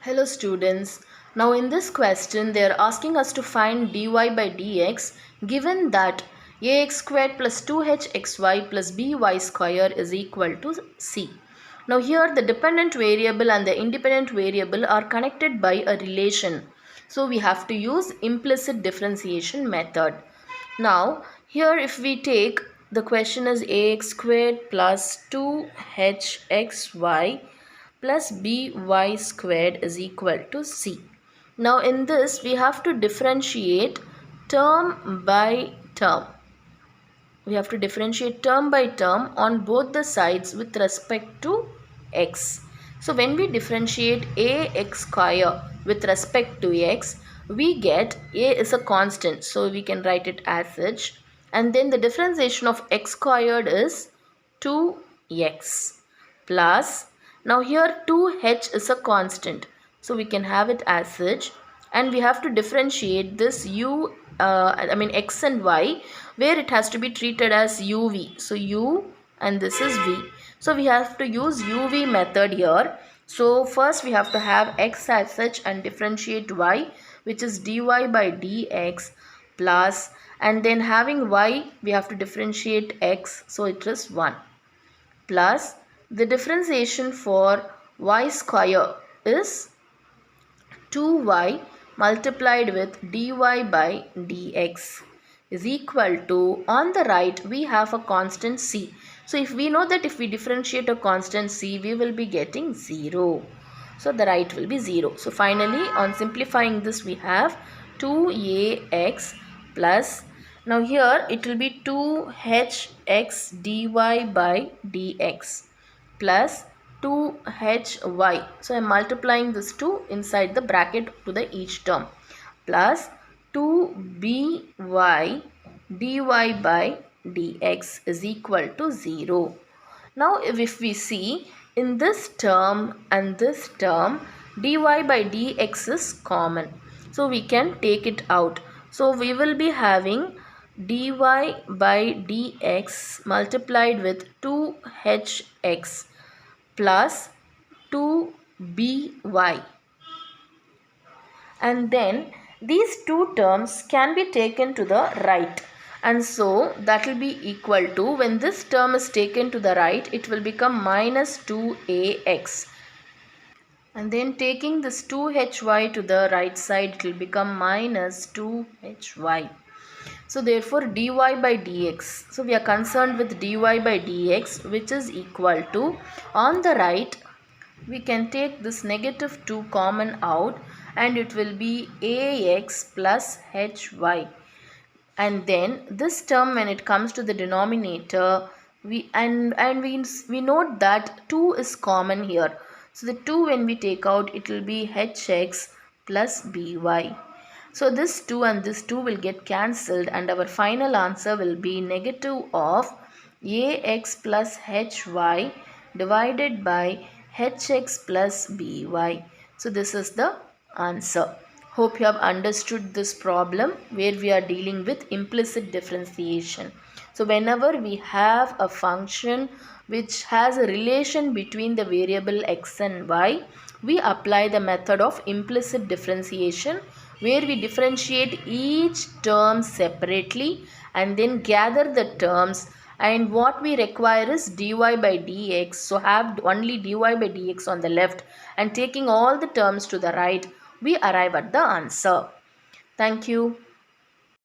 Hello students. Now in this question they are asking us to find dy by dx given that ax squared plus 2hxy plus by square is equal to c. Now here the dependent variable and the independent variable are connected by a relation. So we have to use implicit differentiation method. Now here if we take the question is ax squared plus 2hxy plus by squared is equal to c. Now in this we have to differentiate term by term. We have to differentiate term by term on both the sides with respect to x. So when we differentiate ax square with respect to x, we get a is a constant. So we can write it as such. And then the differentiation of x squared is 2x plus, now here 2h is a constant. So we can have it as such. And we have to differentiate this x and y, where it has to be treated as uv. So u and this is v. So we have to use uv method here. So first we have to have x as such and differentiate y, which is dy by dx plus, and then having y we have to differentiate x, so it is 1 plus the differentiation for y square is 2y multiplied with dy by dx is equal to, on the right we have a constant c. So if we know that if we differentiate a constant c, we will be getting 0. So the right will be 0. So finally on simplifying this we have 2ax plus, now here it will be 2hx dy by dx plus 2hy. So I am multiplying this 2 inside the bracket to the each term plus 2by dy by dx is equal to 0. Now if we see in this term and this term, dy by dx is common. So we can take it out. So we will be having dy by dx multiplied with 2hx plus 2by, and then these two terms can be taken to the right, and so that will be equal to, when this term is taken to the right, it will become minus 2ax, and then taking this 2hy to the right side, it will become minus 2hy. So therefore dy by dx, so we are concerned with dy by dx, which is equal to, on the right we can take this negative 2 common out, and it will be ax plus hy. And then this term, when it comes to the denominator, we note that 2 is common here. So the 2 when we take out, it will be hx plus by. So this 2 and this 2 will get cancelled, and our final answer will be negative of ax plus hy divided by hx plus by. So this is the answer. Hope you have understood this problem where we are dealing with implicit differentiation. So whenever we have a function which has a relation between the variable x and y, we apply the method of implicit differentiation, where we differentiate each term separately and then gather the terms, and what we require is dy by dx. So have only dy by dx on the left, and taking all the terms to the right, we arrive at the answer. Thank you.